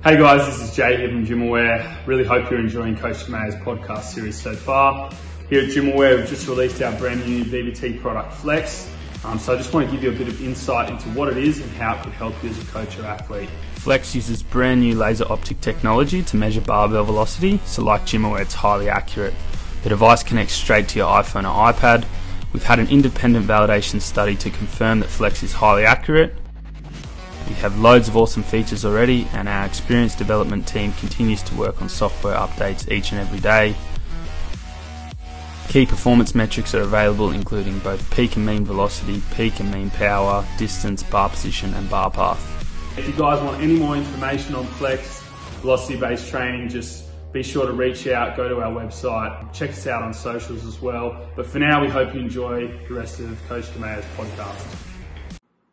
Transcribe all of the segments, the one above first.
Hey guys, this is Jay here from Gymaware. Really hope you're enjoying Coach Matt's podcast series so far. Here at Gymaware, we've just released our brand new VBT product, Flex. So I just want to give you a bit of insight into what it is and how it could help you as a coach or athlete. Flex uses brand new laser optic technology to measure barbell velocity, so like Gymaware, it's highly accurate. The device connects straight to your iPhone or iPad. We've had an independent validation study to confirm that Flex is highly accurate. We have loads of awesome features already, and our experienced development team continues to work on software updates each and every day. Key performance metrics are available, including both peak and mean velocity, peak and mean power, distance, bar position and bar path. If you guys want any more information on Flex, velocity-based training, just be sure to reach out, go to our website, check us out on socials as well. But for now, we hope you enjoy the rest of Coach Matt's podcast.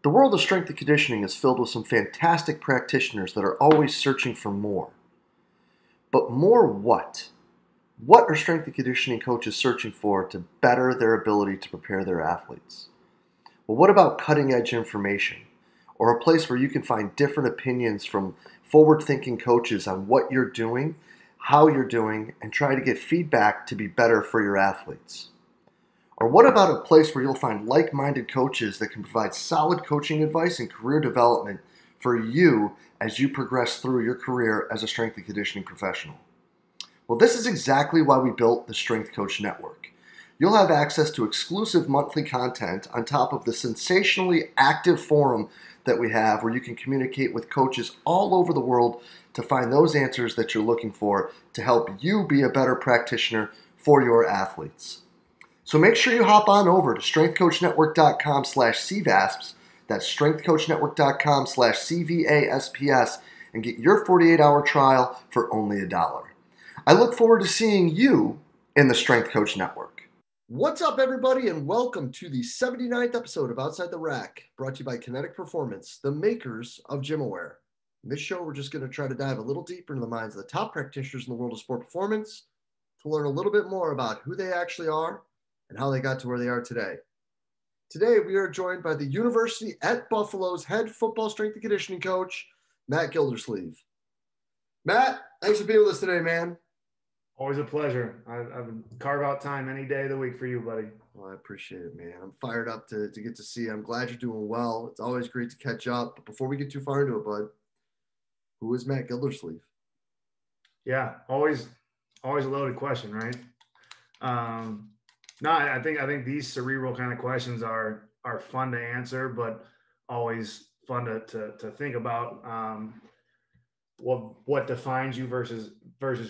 The world of strength and conditioning is filled with some fantastic practitioners that are always searching for more. But more what? What are strength and conditioning coaches searching for to better their ability to prepare their athletes? Well, what about cutting-edge information? Or a place where you can find different opinions from forward-thinking coaches on what you're doing, how you're doing, and try to get feedback to be better for your athletes? Or what about a place where you'll find like-minded coaches that can provide solid coaching advice and career development for you as you progress through your career as a strength and conditioning professional? Well, this is exactly why we built the Strength Coach Network. You'll have access to exclusive monthly content on top of the sensationally active forum that we have, where you can communicate with coaches all over the world to find those answers that you're looking for to help you be a better practitioner for your athletes. So make sure you hop on over to strengthcoachnetwork.com/CVASPs, that's strengthcoachnetwork.com/CVASPS, and get your 48-hour trial for only $1. I look forward to seeing you in the Strength Coach Network. What's up, everybody, and welcome to the 79th episode of Outside the Rack, brought to you by Kinetic Performance, the makers of Gymaware. In this show, we're just going to try to dive a little deeper into the minds of the top practitioners in the world of sport performance to learn a little bit more about who they actually are and how they got to where they are today. Today, we are joined by the University at Buffalo's head football strength and conditioning coach, Matt Gildersleeve. Matt, thanks for being with us today, man. Always a pleasure. I would carve out time any day of the week for you, buddy. Well, I appreciate it, man. I'm fired up to get to see you. I'm glad you're doing well. It's always great to catch up. But before we get too far into it, bud, who is Matt Gildersleeve? Yeah, always a loaded question, right? No, I think these cerebral kind of questions are fun to answer, but always fun to think about. What defines you versus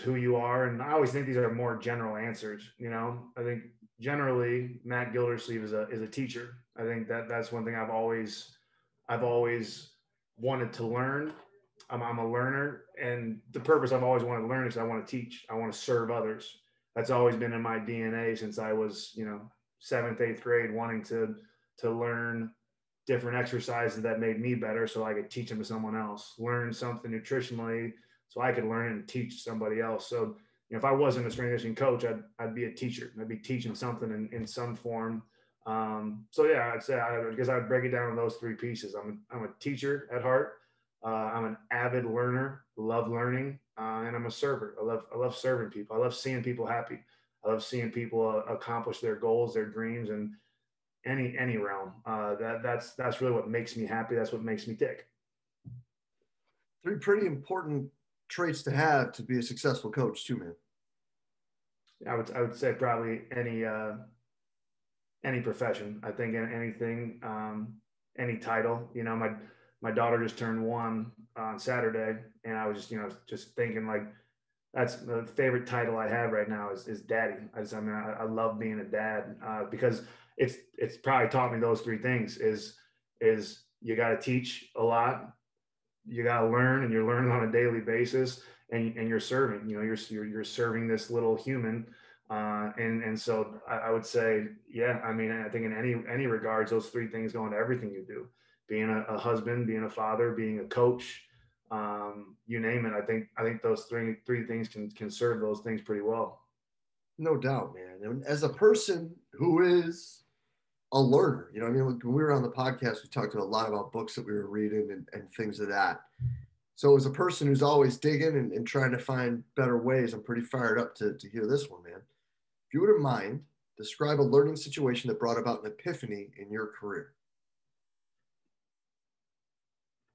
who you are. And I always think these are more general answers. You know, I think generally Matt Gildersleeve is a teacher. I think that's one thing I've always wanted to learn. I'm a learner, and the purpose I've always wanted to learn is I want to teach. I want to serve others. That's always been in my DNA since I was, 7th, 8th grade, wanting to learn different exercises that made me better so I could teach them to someone else, learn something nutritionally so I could learn it and teach somebody else. So, if I wasn't a strength and conditioning coach, I'd be a teacher. I'd be teaching something in some form. So yeah, I'd say, I guess I'd break it down in those three pieces. I'm a teacher at heart. I'm an avid learner, love learning, and I'm a server. I love serving people. I love seeing people happy. I love seeing people accomplish their goals, their dreams, and any realm. That's really what makes me happy. That's what makes me tick. Three pretty important traits to have to be a successful coach too, man. I would say probably any profession. I think anything, any title. My daughter just turned 1 on Saturday, and I was just thinking, like, that's the favorite title I have right now is daddy. I love being a dad because it's probably taught me those three things is you got to teach a lot, you got to learn, and you're learning on a daily basis, and you're serving. You're serving this little human, and so I would say, yeah. I think in any regards, those three things go into everything you do. Being a husband, being a father, being a coach, you name it. I think those three things can serve those things pretty well. No doubt, man. And as a person who is a learner, when we were on the podcast, we talked a lot about books that we were reading and things of that. So as a person who's always digging and trying to find better ways, I'm pretty fired up to hear this one, man. If you wouldn't mind, describe a learning situation that brought about an epiphany in your career.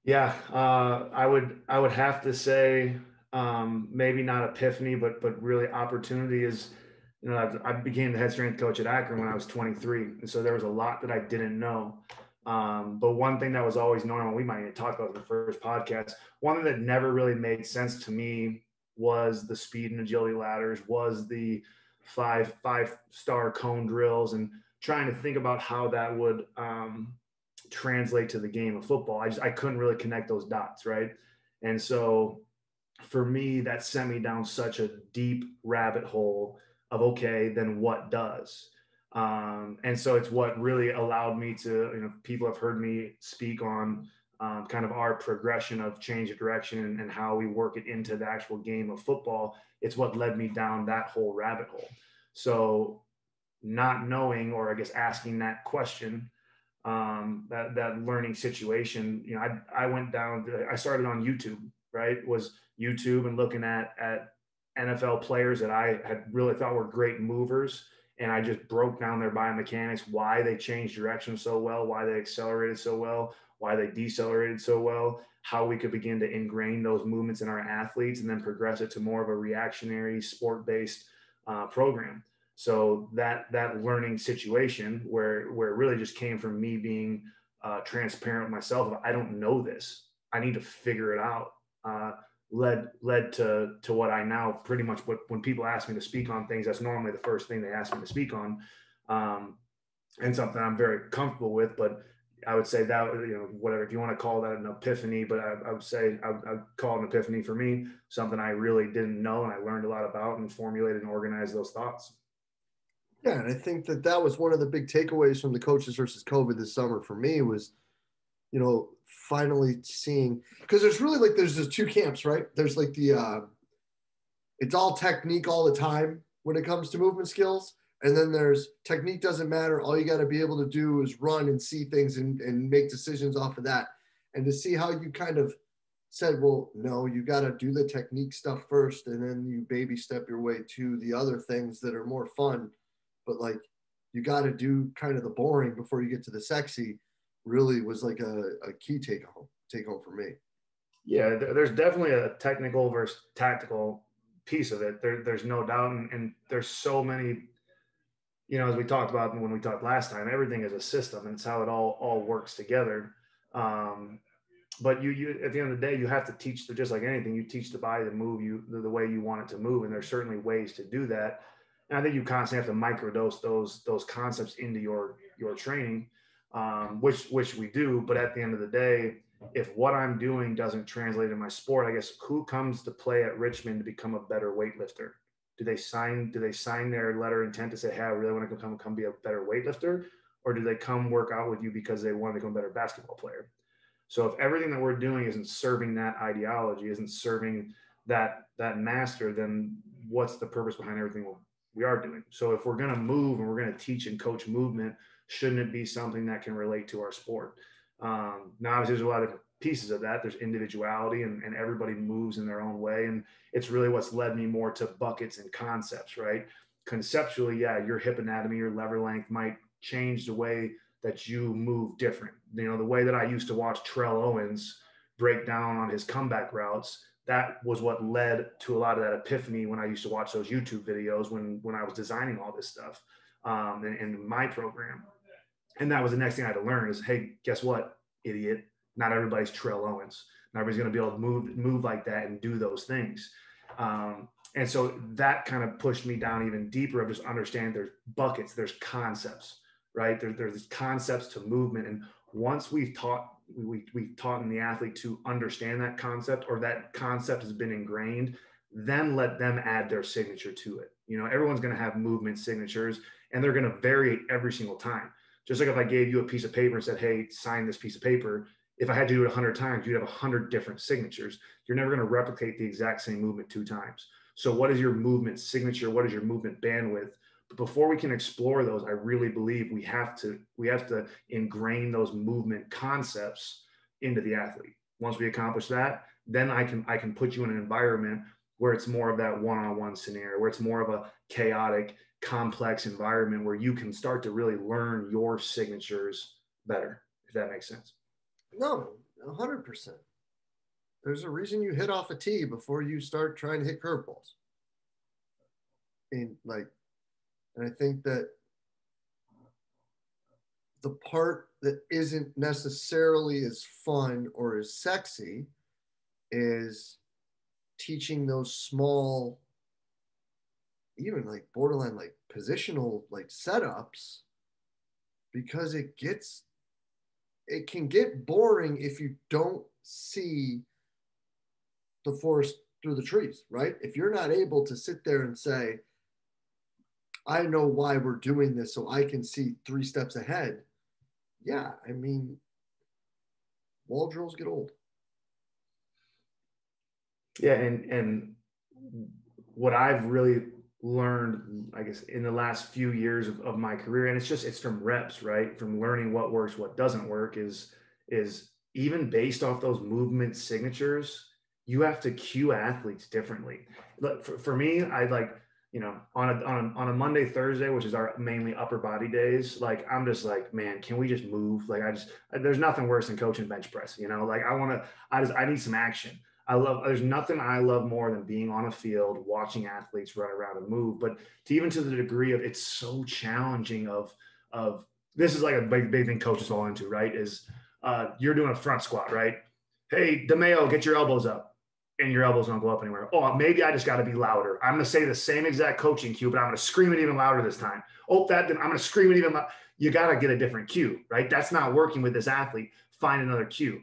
Yeah, I would have to say maybe not epiphany, but really opportunity is, you know, I became the head strength coach at Akron when I was 23, and so there was a lot that I didn't know. But one thing that was always known, and we might even talk about in the first podcast, one thing that never really made sense to me was the speed and agility ladders, was the five-star cone drills, and trying to think about how that would translate to the game of football. I couldn't really connect those dots, right? And so for me, that sent me down such a deep rabbit hole of, okay, then what does? And so it's what really allowed me to, you know, people have heard me speak on kind of our progression of change of direction and how we work it into the actual game of football. It's what led me down that whole rabbit hole. So not knowing, or I guess asking that question, that learning situation, you know, I went down, I started on YouTube, right? Was YouTube and looking at NFL players that I had really thought were great movers. And I just broke down their biomechanics, why they changed direction so well, why they accelerated so well, why they decelerated so well, how we could begin to ingrain those movements in our athletes and then progress it to more of a reactionary sport-based program. So that learning situation where it really just came from me being transparent with myself. I don't know this. I need to figure it out. Led to what I now pretty much, when people ask me to speak on things, that's normally the first thing they ask me to speak on, and something I'm very comfortable with. But I would say that, you know, whatever, if you want to call that an epiphany, but I would say I'd call it an epiphany for me, something I really didn't know and I learned a lot about and formulated and organized those thoughts. Yeah, and I think that was one of the big takeaways from the Coaches versus COVID this summer for me was, you know, finally seeing, because there's those two camps, right? There's like it's all technique all the time when it comes to movement skills. And then there's technique doesn't matter. All you got to be able to do is run and see things and make decisions off of that. And to see how you kind of said, well, no, you got to do the technique stuff first. And then you baby step your way to the other things that are more fun. But like, you got to do kind of the boring before you get to the sexy, really was like a key take home for me. Yeah, there's definitely a technical versus tactical piece of it. There's no doubt. And there's so many, you know, as we talked about when we talked last time, everything is a system and it's how it all works together. But you at the end of the day, you have to teach just like anything, you teach the body to move the way you want it to move. And there's certainly ways to do that. And I think you constantly have to microdose those concepts into your training, which we do. But at the end of the day, if what I'm doing doesn't translate in my sport, I guess who comes to play at Richmond to become a better weightlifter? Do they sign their letter of intent to say, hey, I really want to come be a better weightlifter? Or do they come work out with you because they want to become a better basketball player? So if everything that we're doing isn't serving that ideology, isn't serving that master, then what's the purpose behind everything we are doing? So if we're going to move and we're going to teach and coach movement, shouldn't it be something that can relate to our sport? Now, obviously, there's a lot of pieces of that. There's individuality and everybody moves in their own way. And it's really what's led me more to buckets and concepts, right? Conceptually, yeah, your hip anatomy, your lever length might change the way that you move different. You know, the way that I used to watch Terrell Owens break down on his comeback routes, that was what led to a lot of that epiphany when I used to watch those YouTube videos when I was designing all this stuff in my program. And that was the next thing I had to learn is, hey, guess what, idiot? Not everybody's Terrell Owens. Not everybody's going to be able to move like that and do those things. And so that kind of pushed me down even deeper of just understanding there's buckets, there's concepts, right? There's concepts to movement. And once we've taught in the athlete to understand that concept, or that concept has been ingrained, then let them add their signature to it. You know, everyone's going to have movement signatures and they're going to vary every single time. Just like if I gave you a piece of paper and said, hey, sign this piece of paper, if I had to do it 100 times, you'd have 100 different signatures. You're never going to replicate the exact same movement 2 times. So what is your movement signature? What is your movement bandwidth? But before we can explore those, I really believe we have to ingrain those movement concepts into the athlete. Once we accomplish that, then I can put you in an environment where it's more of that one-on-one scenario, where it's more of a chaotic, complex environment where you can start to really learn your signatures better, if that makes sense. No, 100%. There's a reason you hit off a tee before you start trying to hit curveballs. And I think that the part that isn't necessarily as fun or as sexy is teaching those small, even like borderline like positional like setups, because it can get boring if you don't see the forest through the trees, right? If you're not able to sit there and say, I know why we're doing this so I can see 3 steps ahead. Yeah, I mean, wall drills get old. Yeah, and what I've really learned, I guess, in the last few years of my career, and it's from reps, right? From learning what works, what doesn't work, is even based off those movement signatures, you have to cue athletes differently. Look, for me, I like, on a Monday, Thursday, which is our mainly upper body days, like I'm just like, man, can we just move? Like there's nothing worse than coaching bench press, like I need some action. There's nothing I love more than being on a field, watching athletes run around and move. But even to the degree of it's so challenging of this is like a big thing coaches fall into, right? Is you're doing a front squat, right? Hey, DeMeo, get your elbows up. And your elbows don't go up anywhere. Oh, maybe I just got to be louder. I'm going to say the same exact coaching cue, but I'm going to scream it even louder this time. I'm going to scream it even louder. You got to get a different cue, right? That's not working with this athlete. Find another cue.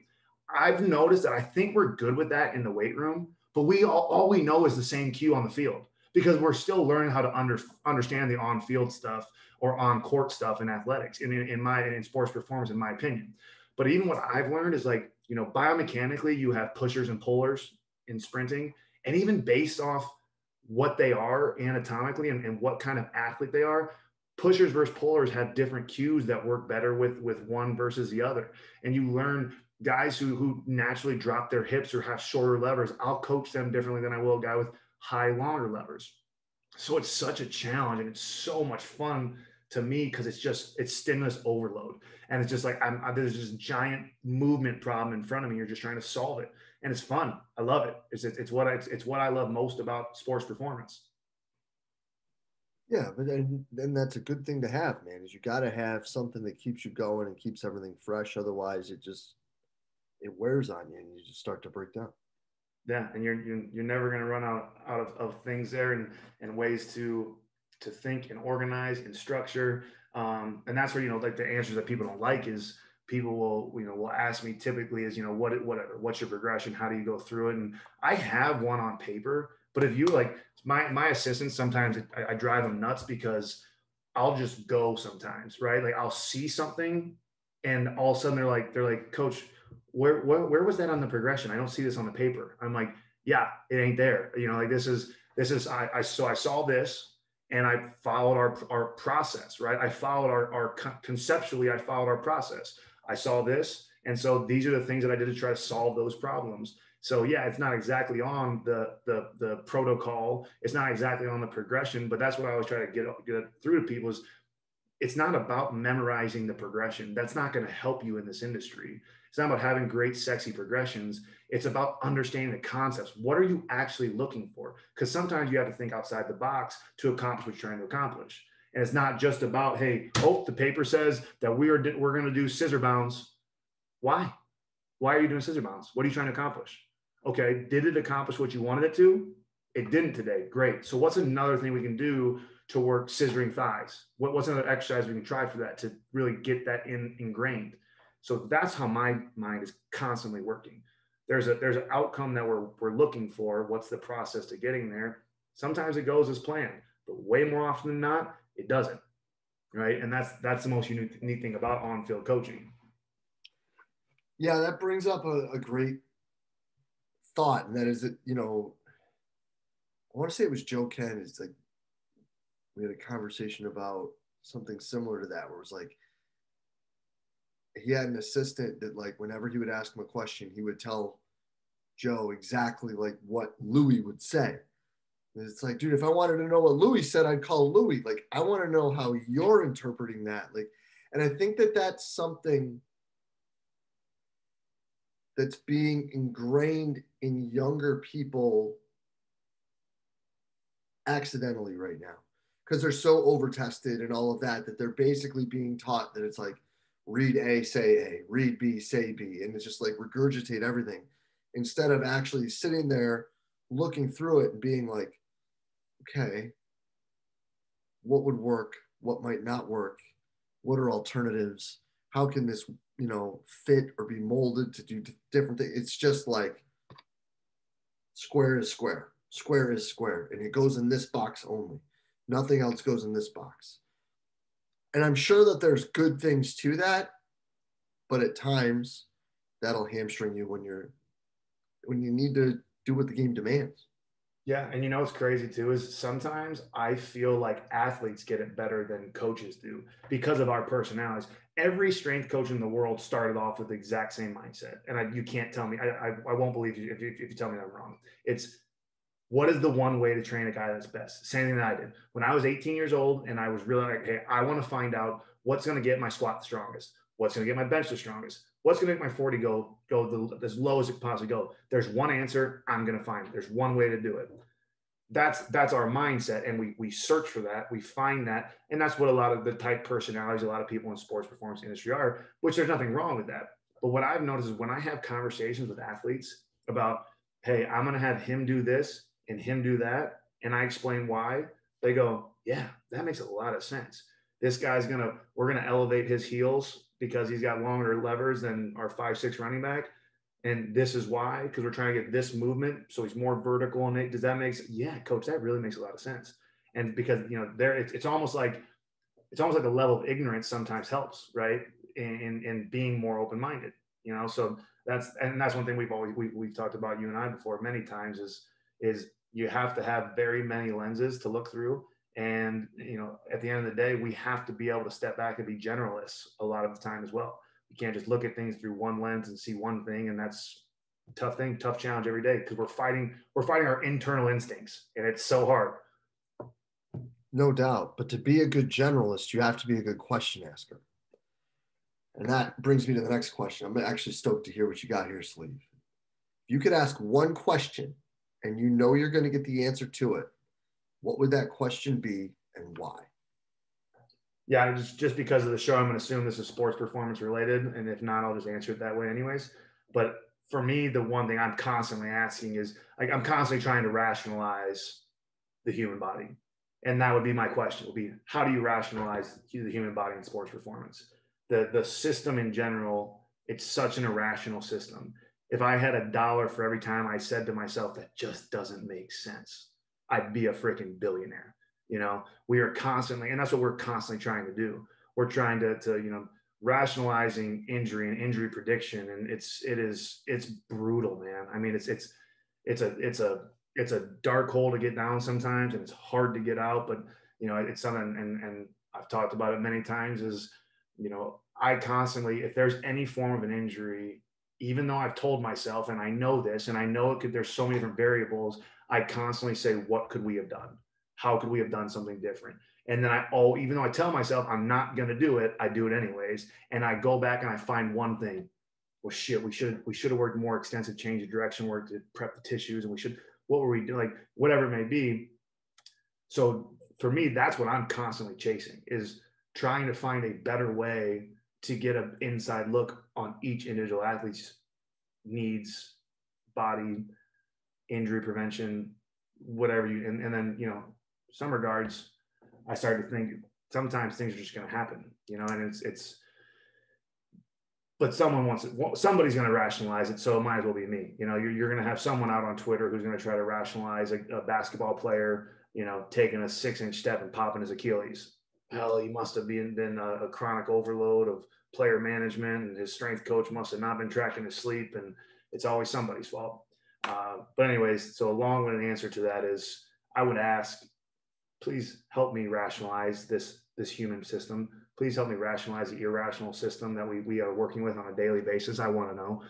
I've noticed that I think we're good with that in the weight room, but all we know is the same cue on the field because we're still learning how to understand the on-field stuff or on-court stuff in athletics, in sports performance, in my opinion. But even what I've learned is like, biomechanically, you have pushers and pullers in sprinting, and even based off what they are anatomically and what kind of athlete they are, pushers versus pullers have different cues that work better with one versus the other. And you learn guys who naturally drop their hips or have shorter levers, I'll coach them differently than I will a guy with longer levers. So it's such a challenge, and it's so much fun to me because it's stimulus overload. And it's just like there's this giant movement problem in front of me. You're just trying to solve it. And it's fun. I love it. It's what I love most about sports performance. Yeah, but then that's a good thing to have, man, is you got to have something that keeps you going and keeps everything fresh. Otherwise it wears on you and you just start to break down. Yeah. And you're never going to run out of things there and ways to think and organize and structure. And that's where, like the answers that people don't like is people will ask me typically is, what's your progression? How do you go through it? And I have one on paper, but if you like my assistants, sometimes I drive them nuts because I'll just go sometimes, right? Like I'll see something and all of a sudden they're like, Coach, where was that on the progression? I don't see this on the paper. I'm like, yeah, it ain't there. Like this is I saw this and I followed our process, right? I followed conceptually, I followed our process. I saw this. And so these are the things that I did to try to solve those problems. So yeah, it's not exactly on the protocol. It's not exactly on the progression, but that's what I always try to get through to people is it's not about memorizing the progression. That's not going to help you in this industry. It's not about having great, sexy progressions. It's about understanding the concepts. What are you actually looking for? Because sometimes you have to think outside the box to accomplish what you're trying to accomplish. And it's not just about, hey, the paper says that we're going to do scissor bounds. Why? Why are you doing scissor bounds? What are you trying to accomplish? Okay, did it accomplish what you wanted it to? It didn't today. Great. So what's another thing we can do to work scissoring thighs? What's another exercise we can try for that to really get that ingrained? So that's how my mind is constantly working. There's an outcome that we're looking for. What's the process to getting there? Sometimes it goes as planned, but way more often than not, it doesn't. Right. And that's the most unique thing about on-field coaching. Yeah, that brings up a great thought, and that is that, I want to say it was Joe Ken. It's like we had a conversation about something similar to that, where it was like he had an assistant that, like, whenever he would ask him a question, he would tell Joe exactly like what Louis would say. And it's like, dude, if I wanted to know what Louis said, I'd call Louis. Like, I want to know how you're interpreting that. Like, and I think that that's something that's being ingrained in younger people accidentally right now because they're so over tested and all of that, that they're basically being taught that it's like, read A, say A, read B, say B. And it's just like regurgitate everything instead of actually sitting there looking through it and being like, okay, what would work? What might not work? What are alternatives? How can this, fit or be molded to do different things? It's just like square is square, square is square, and it goes in this box only. Nothing else goes in this box. And I'm sure that there's good things to that, but at times that'll hamstring you when you need to do what the game demands. Yeah, and what's crazy too is sometimes I feel like athletes get it better than coaches do because of our personalities. Every strength coach in the world started off with the exact same mindset, and you can't tell me. I won't believe you if you tell me I'm wrong. It's what is the one way to train a guy that's best? Same thing that I did when I was 18 years old, and I was really like, hey, I want to find out what's going to get my squat the strongest, what's going to get my bench the strongest, what's going to make my 40 go as low as it can possibly go. There's one answer I'm going to find. There's one way to do it. That's our mindset, and we search for that, we find that, and that's what a lot of the type personalities, a lot of people in sports performance industry are, which there's nothing wrong with that. But what I've noticed is when I have conversations with athletes about, hey, I'm going to have him do this and him do that, and I explain why, they go, yeah, that makes a lot of sense. This guy's we're going to elevate his heels because he's got longer levers than our 5'6" running back. And this is why, because we're trying to get this movement, so he's more vertical. And does that make sense? Yeah, coach, that really makes a lot of sense. And because it's almost like the level of ignorance sometimes helps, right? In being more open minded, So that's one thing we've talked about, you and I, before many times is you have to have very many lenses to look through. And at the end of the day, we have to be able to step back and be generalists a lot of the time as well. You can't just look at things through one lens and see one thing. And that's a tough challenge every day because we're fighting our internal instincts, and it's so hard. No doubt. But to be a good generalist, you have to be a good question asker. And that brings me to the next question. I'm actually stoked to hear what you got here, Sleeve. If you could ask one question and you're going to get the answer to it, what would that question be and why? Yeah, just because of the show, I'm going to assume this is sports performance related. And if not, I'll just answer it that way anyways. But for me, the one thing I'm constantly asking is, like, I'm constantly trying to rationalize the human body. And that would be my question, would be, how do you rationalize the human body in sports performance? The system in general, it's such an irrational system. If I had $1 for every time I said to myself, that just doesn't make sense, I'd be a freaking billionaire. We are constantly, and that's what we're constantly trying to do. We're trying to rationalizing injury and injury prediction. And it's brutal, man. I mean, it's a dark hole to get down sometimes, and it's hard to get out, but it's something, and I've talked about it many times, is, I constantly, if there's any form of an injury, even though I've told myself, and I know this, and I know there's so many different variables, I constantly say, what could we have done? How could we have done something different? And then even though I tell myself I'm not going to do it, I do it anyways. And I go back and I find one thing. Well, shit, we should have worked more extensive change of direction work to prep the tissues. And what were we doing? Like, whatever it may be. So for me, that's what I'm constantly chasing, is trying to find a better way to get an inside look on each individual athlete's needs, body, injury prevention, whatever and then, some regards, I started to think sometimes things are just going to happen, and but somebody's going to rationalize it. So it might as well be me. You're going to have someone out on Twitter who's going to try to rationalize a basketball player, taking a 6-inch step and popping his Achilles. Hell, he must have been a chronic overload of player management, and his strength coach must have not been tracking his sleep, and it's always somebody's fault. But anyways, so a long-winded answer to that is, I would ask, please help me rationalize this human system. Please help me rationalize the irrational system that we are working with on a daily basis. I want to know.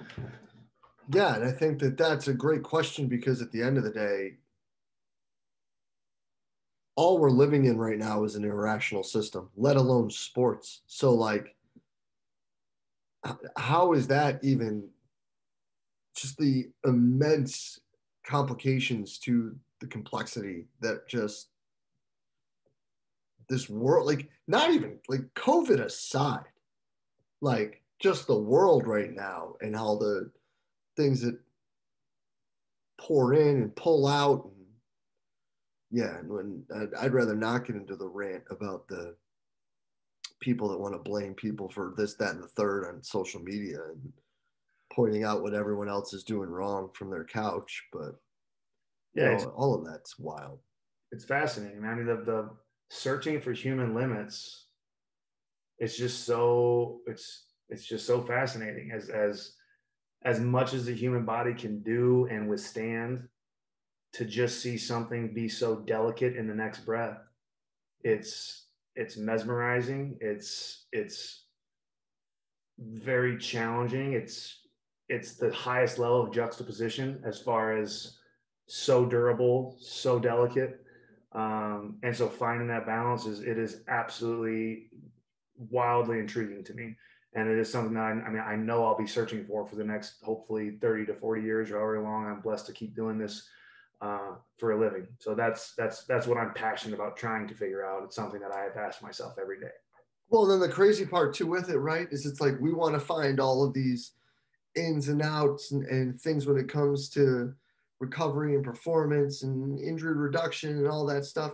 Yeah, and I think that that's a great question because at the end of the day, all we're living in right now is an irrational system, let alone sports. So, like, how is that even just the immense complications to the complexity that just this world, like, not even like COVID aside, like, just the world right now and how the things that pour in and pull out. And yeah, and when I'd rather not get into the rant about the people that want to blame people for this, that, and the third on social media and pointing out what everyone else is doing wrong from their couch. But, Yeah, all of that's wild. it's fascinating. I mean, the searching for human limits, it's just so it's just so fascinating as much as the human body can do and withstand, to just see something be so delicate in the next breath. It's mesmerizing. It's very challenging. It's the highest level of juxtaposition as far as so durable, so delicate. And so finding that balance is absolutely wildly intriguing to me. And it is something that I mean, I know I'll be searching for the next, hopefully 30 to 40 years or however long I'm blessed to keep doing this for a living. So that's what I'm passionate about trying to figure out. It's something that I have asked myself every day. Well, then the crazy part too with it, right, is it's like we want to find all of these ins and outs and things when it comes to recovery and performance and injury reduction and all that stuff.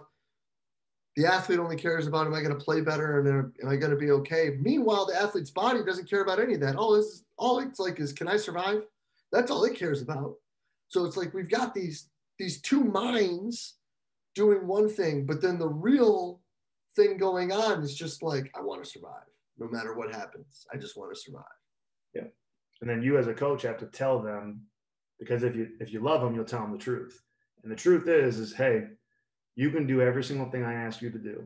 The athlete only cares about, am I going to play better and am I going to be okay? Meanwhile, the athlete's body doesn't care about any of that. All it's like is, can I survive? That's all it cares about. So it's like we've got these two minds doing one thing, but then the real thing going on is just like, I want to survive no matter what happens. I just want to survive. Yeah. And then you as a coach have to tell them, because if you love them, you'll tell them the truth. And the truth is hey, you can do every single thing I ask you to do.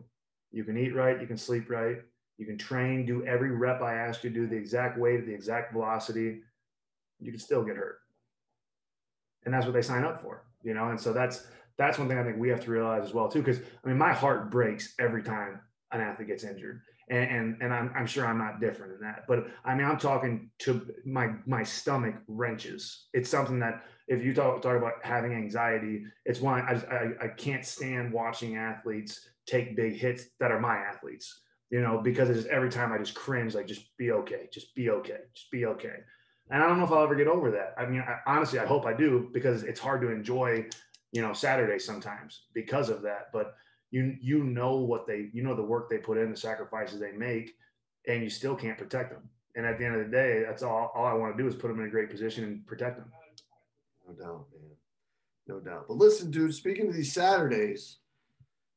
You can eat right, you can sleep right, you can train, do every rep I ask you to do, the exact weight, the exact velocity. You can still get hurt. And that's what they sign up for, And so that's one thing I think we have to realize as well too, because I mean, my heart breaks every time an athlete gets injured, and I'm sure I'm not different in that. But I mean, I'm talking to my stomach wrenches. It's something that if you talk about having anxiety, it's one I can't stand watching athletes take big hits that are my athletes, because it's just every time I just cringe, like, just be okay, just be okay, just be okay. And I don't know if I'll ever get over that. I mean, honestly, I hope I do, because it's hard to enjoy, Saturdays sometimes because of that. But what the work they put in, the sacrifices they make, and you still can't protect them. And at the end of the day, that's all I want to do is put them in a great position and protect them. No doubt, man. No doubt. But listen, dude, speaking of these Saturdays,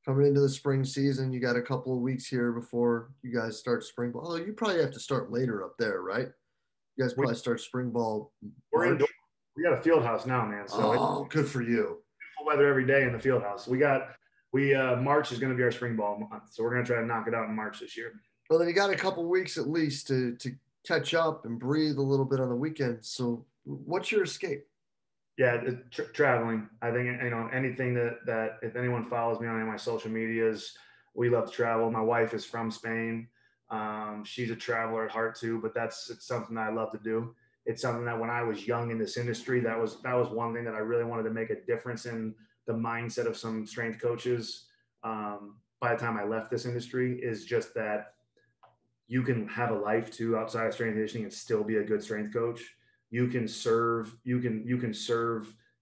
coming into the spring season, you got a couple of weeks here before you guys start spring ball. Although you probably have to start later up there, right? You guys probably start spring ball We're March. indoor. We got a field house now, man. So good for you. Beautiful weather every day in the field house. March is going to be our spring ball month, so we're going to try to knock it out in March this year. Well, then you got a couple of weeks at least to catch up and breathe a little bit on the weekend. So, what's your escape? Yeah, traveling. I think anything that if anyone follows me on any of my social medias, we love to travel. My wife is from Spain. She's a traveler at heart too, but it's something that I love to do. It's something that when I was young in this industry, that was one thing that I really wanted to make a difference in the mindset of some strength coaches. By the time I left this industry, is just that you can have a life too outside of strength conditioning and still be a good strength coach. You can serve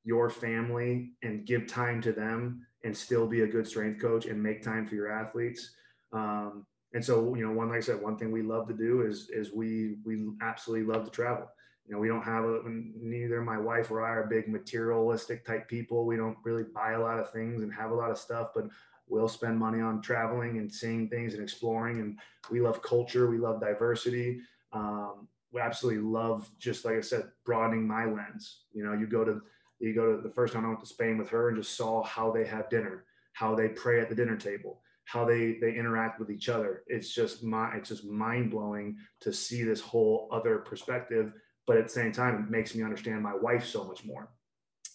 your family and give time to them and still be a good strength coach and make time for your athletes. And so, like I said, one thing we love to do is we absolutely love to travel. We don't have neither my wife or I are big materialistic type people. We don't really buy a lot of things and have a lot of stuff, but we'll spend money on traveling and seeing things and exploring. And we love culture. We love diversity. We absolutely love, just like I said, broadening my lens. You go to the first time I went to Spain with her and just saw how they have dinner, how they pray at the dinner table, how they interact with each other. It's just mind blowing to see this whole other perspective but at the same time, it makes me understand my wife so much more.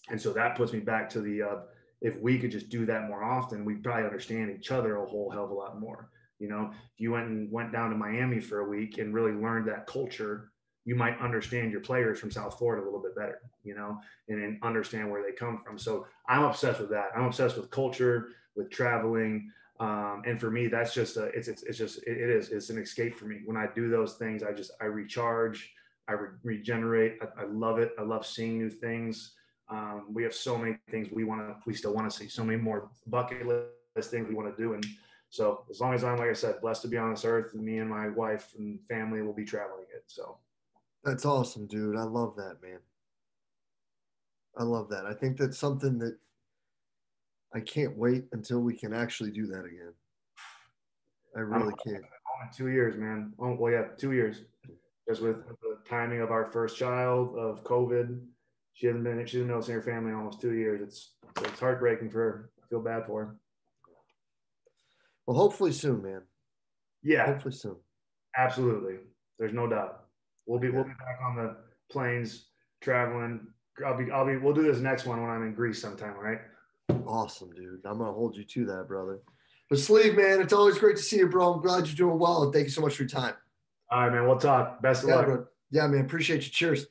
And so that puts me back to the, if we could just do that more often, we'd probably understand each other a whole hell of a lot more. You know, if you went down to Miami for a week and really learned that culture, you might understand your players from South Florida a little bit better, you know, and understand where they come from. So I'm obsessed with that. I'm obsessed with culture, with traveling. And for me, that's just it's an escape for me. When I do those things, I recharge, I regenerate. I love it. I love seeing new things. We have so many things we still want to see, so many more bucket list things we want to do. And so as long as I'm, like I said, blessed to be on this earth, and me and my wife and family will be traveling it. So. That's awesome, dude. I love that, man. I love that. I think that's something that I can't wait until we can actually do that again. I really can't. 2 years, man. Oh, well, yeah, 2 years. Just with the timing of our first child, of COVID, she hasn't been seeing her family in almost 2 years. It's heartbreaking for her. I feel bad for her. Well, hopefully soon, man. Yeah, hopefully soon. Absolutely. There's no doubt. We'll be back on the planes traveling. We'll do this next one when I'm in Greece sometime, all right? Awesome, dude. I'm gonna hold you to that, brother. But Sleeve, man, it's always great to see you, bro. I'm glad you're doing well, and thank you so much for your time. All right, man. We'll talk. Best of luck. Bro. Yeah, man. Appreciate you. Cheers.